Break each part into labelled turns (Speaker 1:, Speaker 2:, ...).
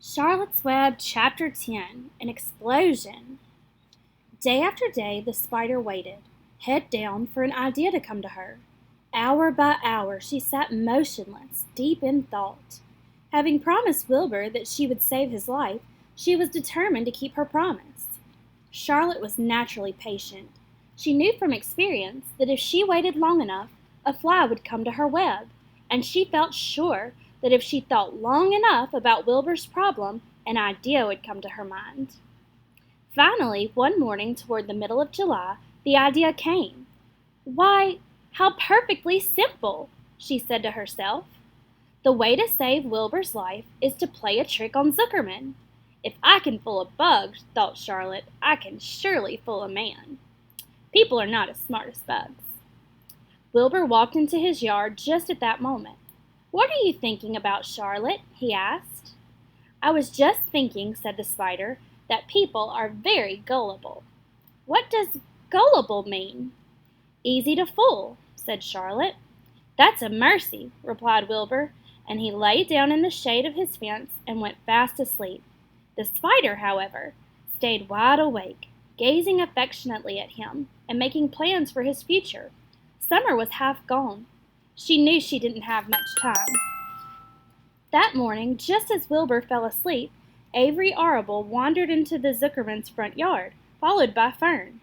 Speaker 1: Charlotte's Web, Chapter 10, An Explosion. Day after day, the spider waited, head down, for an idea to come to her. Hour by hour, she sat motionless, deep in thought. Having promised Wilbur that she would save his life, she was determined to keep her promise. Charlotte was naturally patient. She knew from experience that if she waited long enough, a fly would come to her web, and she felt sure that if she thought long enough about Wilbur's problem, an idea would come to her mind. Finally, one morning toward the middle of July, the idea came. "Why, how perfectly simple," she said to herself. "The way to save Wilbur's life is to play a trick on Zuckerman. If I can fool a bug," thought Charlotte, "I can surely fool a man. People are not as smart as bugs." Wilbur walked into his yard just at that moment. "What are you thinking about, Charlotte?" he asked. "I was just thinking," said the spider, "that people are very gullible." "What does gullible mean?" "Easy to fool," said Charlotte. "That's a mercy," replied Wilbur, and he lay down in the shade of his fence and went fast asleep. The spider, however, stayed wide awake, gazing affectionately at him and making plans for his future. Summer was half gone. She knew she didn't have much time. That morning, just as Wilbur fell asleep, Avery Arable wandered into the Zuckerman's front yard, followed by Fern.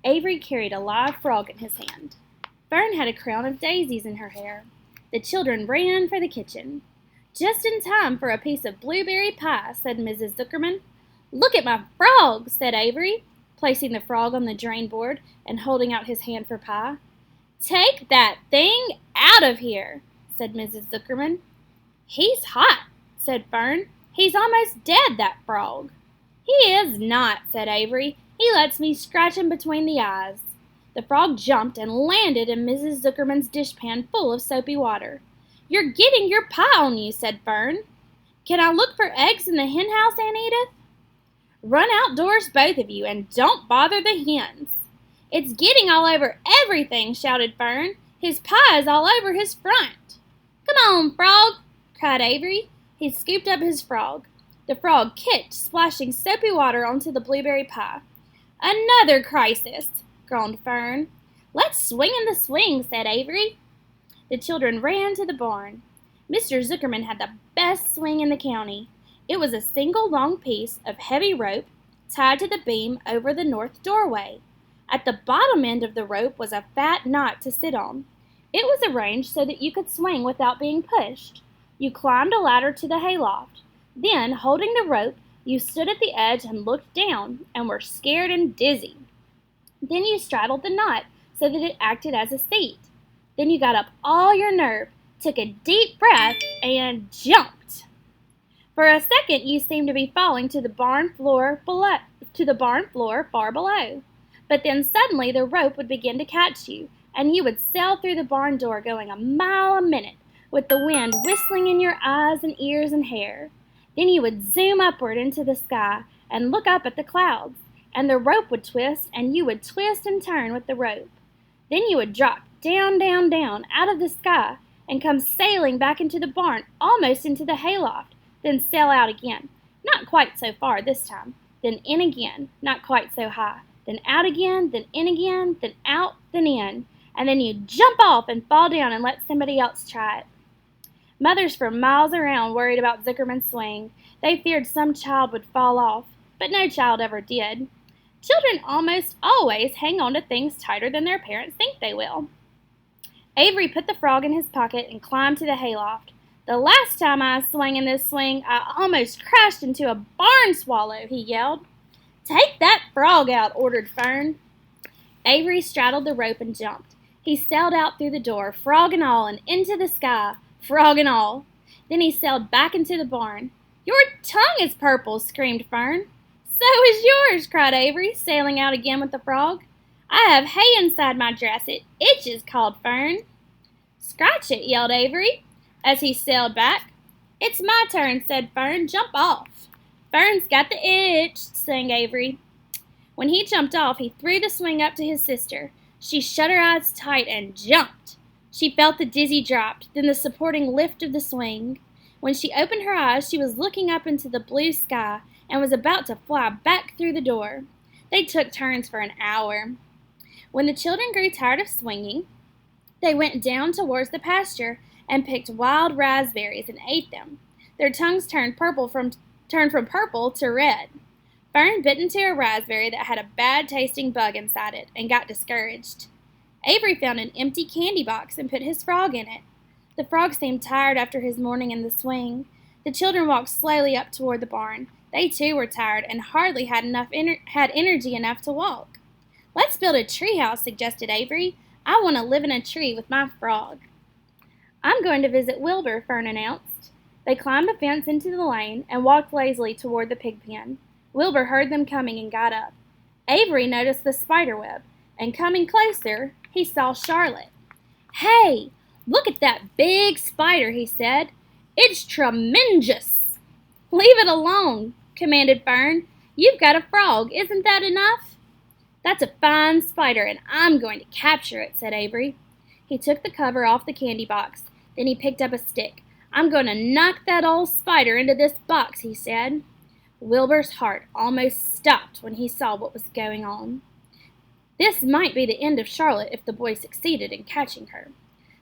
Speaker 1: Avery carried a live frog in his hand. Fern had a crown of daisies in her hair. The children ran for the kitchen. "Just in time for a piece of blueberry pie," said Mrs. Zuckerman. "Look at my frog," said Avery, placing the frog on the drain board and holding out his hand for pie. "Take that thing out of here," said Mrs. Zuckerman. "He's hot," said Fern. "He's almost dead, that frog." "He is not," said Avery. "He lets me scratch him between the eyes." The frog jumped and landed in Mrs. Zuckerman's dishpan full of soapy water. "You're getting your pie on you," said Fern. "Can I look for eggs in the hen house, Aunt Edith?" "Run outdoors, both of you, and don't bother the hens." "It's getting all over everything," shouted Fern. "His pie is all over his front." "Come on, frog," cried Avery. He scooped up his frog. The frog kicked, splashing soapy water onto the blueberry pie. "Another crisis," groaned Fern. "Let's swing in the swing," said Avery. The children ran to the barn. Mr. Zuckerman had the best swing in the county. It was a single long piece of heavy rope tied to the beam over the north doorway. At the bottom end of the rope was a fat knot to sit on. It was arranged so that you could swing without being pushed. You climbed a ladder to the hayloft. Then, holding the rope, you stood at the edge and looked down, and were scared and dizzy. Then you straddled the knot so that it acted as a seat. Then you got up all your nerve, took a deep breath, and jumped. For a second you seemed to be falling to the barn floor far below. But then suddenly the rope would begin to catch you, and you would sail through the barn door going a mile a minute, with the wind whistling in your eyes and ears and hair. Then you would zoom upward into the sky and look up at the clouds, and the rope would twist, and you would twist and turn with the rope. Then you would drop down, down, down out of the sky and come sailing back into the barn, almost into the hayloft, then sail out again, not quite so far this time, then in again, not quite so high, then out again, then in again, then out, then in, and then you jump off and fall down and let somebody else try it. Mothers for miles around worried about Zuckerman's swing. They feared some child would fall off, but no child ever did. Children almost always hang on to things tighter than their parents think they will. Avery put the frog in his pocket and climbed to the hayloft. "The last time I swung in this swing, I almost crashed into a barn swallow," he yelled. "Take that frog out," ordered Fern. Avery straddled the rope and jumped. He sailed out through the door, frog and all, and into the sky, frog and all. Then he sailed back into the barn. "Your tongue is purple," screamed Fern. "So is yours," cried Avery, sailing out again with the frog. "I have hay inside my dress. It itches," called Fern. "Scratch it," yelled Avery, as he sailed back. "It's my turn," said Fern. "Jump off." "Fern's got the itch," sang Avery. When he jumped off, he threw the swing up to his sister. She shut her eyes tight and jumped. She felt the dizzy drop, then the supporting lift of the swing. When she opened her eyes, she was looking up into the blue sky and was about to fly back through the door. They took turns for an hour. When the children grew tired of swinging, they went down towards the pasture and picked wild raspberries and ate them. Their tongues turned from purple to red. Fern bit into a raspberry that had a bad-tasting bug inside it and got discouraged. Avery found an empty candy box and put his frog in it. The frog seemed tired after his morning in the swing. The children walked slowly up toward the barn. They too were tired and hardly had energy enough to walk. "Let's build a treehouse," suggested Avery. "I want to live in a tree with my frog." "I'm going to visit Wilbur," Fern announced. They climbed the fence into the lane and walked lazily toward the pig pen. Wilbur heard them coming and got up. Avery noticed the spider web, and coming closer, he saw Charlotte. "Hey, look at that big spider," he said. "It's tremendous." "Leave it alone," commanded Fern. "You've got a frog. Isn't that enough?" "That's a fine spider, and I'm going to capture it," said Avery. He took the cover off the candy box. Then he picked up a stick. "I'm going to knock that old spider into this box," he said. Wilbur's heart almost stopped when he saw what was going on. This might be the end of Charlotte if the boy succeeded in catching her.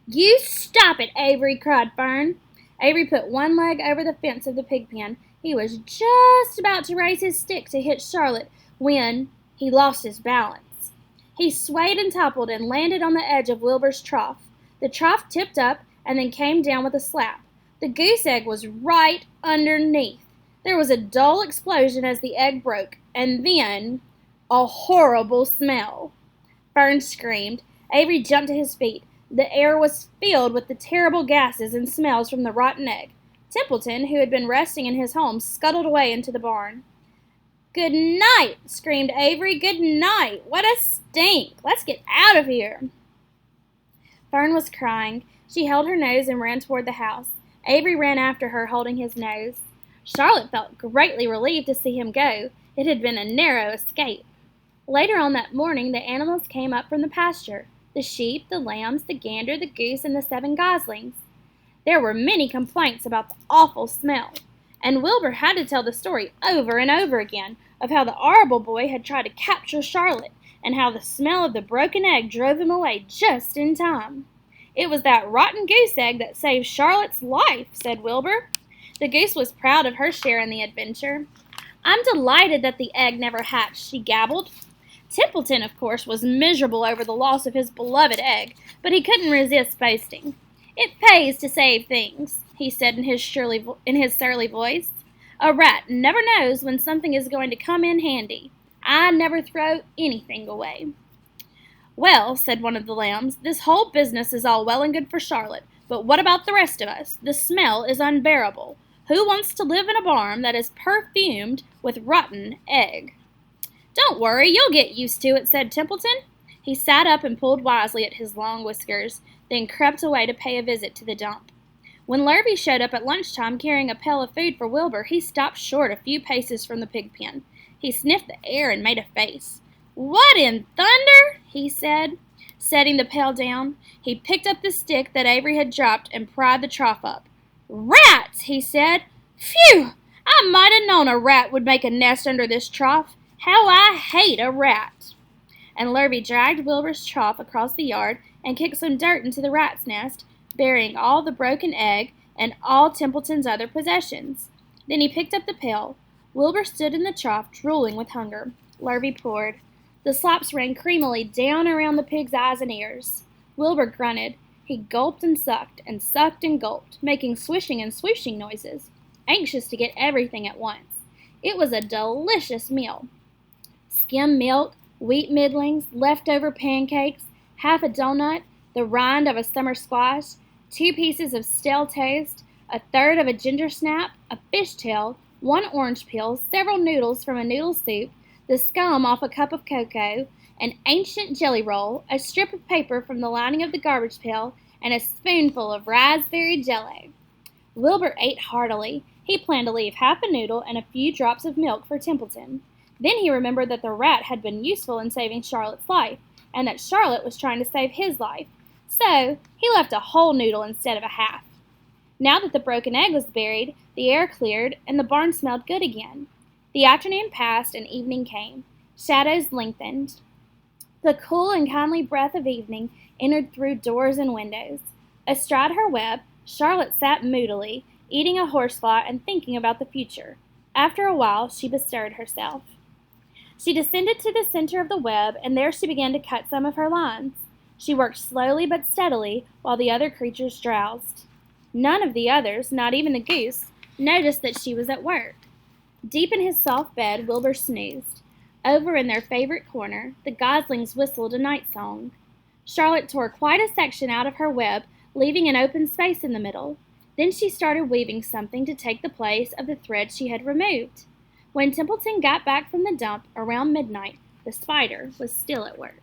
Speaker 1: "You stop it, Avery!" cried Fern. Avery put one leg over the fence of the pig pen. He was just about to raise his stick to hit Charlotte when he lost his balance. He swayed and toppled and landed on the edge of Wilbur's trough. The trough tipped up and then came down with a slap. The goose egg was right underneath. There was a dull explosion as the egg broke, and then a horrible smell. Fern screamed. Avery jumped to his feet. The air was filled with the terrible gases and smells from the rotten egg. Templeton, who had been resting in his home, scuttled away into the barn. "Good night!" screamed Avery. "Good night! What a stink! Let's get out of here!" Fern was crying. She held her nose and ran toward the house. Avery ran after her, holding his nose. Charlotte felt greatly relieved to see him go. It had been a narrow escape. Later on that morning, the animals came up from the pasture. The sheep, the lambs, the gander, the goose, and the 7 goslings. There were many complaints about the awful smell, and Wilbur had to tell the story over and over again of how the Arable boy had tried to capture Charlotte, and how the smell of the broken egg drove him away just in time. "It was that rotten goose egg that saved Charlotte's life," said Wilbur. The goose was proud of her share in the adventure. "I'm delighted that the egg never hatched," she gabbled. Templeton, of course, was miserable over the loss of his beloved egg, but he couldn't resist boasting. "It pays to save things," he said in his surly voice. "A rat never knows when something is going to come in handy. I never throw anything away." "Well," said one of the lambs, "this whole business is all well and good for Charlotte, but what about the rest of us? The smell is unbearable. Who wants to live in a barn that is perfumed with rotten egg?" "Don't worry, you'll get used to it," said Templeton. He sat up and pulled wisely at his long whiskers, then crept away to pay a visit to the dump. When Lurvy showed up at lunchtime carrying a pail of food for Wilbur, he stopped short a few paces from the pig pen. He sniffed the air and made a face. "What in thunder?" he said, setting the pail down. He picked up the stick that Avery had dropped and pried the trough up. "Rats!" he said. "Phew! I might have known a rat would make a nest under this trough. How I hate a rat!" And Lurvy dragged Wilbur's trough across the yard and kicked some dirt into the rat's nest, burying all the broken egg and all Templeton's other possessions. Then he picked up the pail. Wilbur stood in the trough, drooling with hunger. Lurvy poured. The slops ran creamily down around the pig's eyes and ears. Wilbur grunted. He gulped and gulped, making swishing and swooshing noises, anxious to get everything at once. It was a delicious meal. Skim milk, wheat middlings, leftover pancakes, half a donut, the rind of a summer squash, 2 pieces of stale toast, a third of a ginger snap, a fish tail, 1 orange peel, several noodles from a noodle soup, the scum off a cup of cocoa, an ancient jelly roll, a strip of paper from the lining of the garbage pail, and a spoonful of raspberry jelly. Wilbur ate heartily. He planned to leave half a noodle and a few drops of milk for Templeton. Then he remembered that the rat had been useful in saving Charlotte's life, and that Charlotte was trying to save his life. So he left a whole noodle instead of a half. Now that the broken egg was buried, the air cleared and the barn smelled good again. The afternoon passed and evening came. Shadows lengthened. The cool and kindly breath of evening entered through doors and windows. Astride her web, Charlotte sat moodily, eating a horsefly and thinking about the future. After a while, she bestirred herself. She descended to the center of the web, and there she began to cut some of her lines. She worked slowly but steadily while the other creatures drowsed. None of the others, not even the goose, noticed that she was at work. Deep in his soft bed, Wilbur snoozed. Over in their favorite corner, the goslings whistled a night song. Charlotte tore quite a section out of her web, leaving an open space in the middle. Then she started weaving something to take the place of the thread she had removed. When Templeton got back from the dump around midnight, the spider was still at work.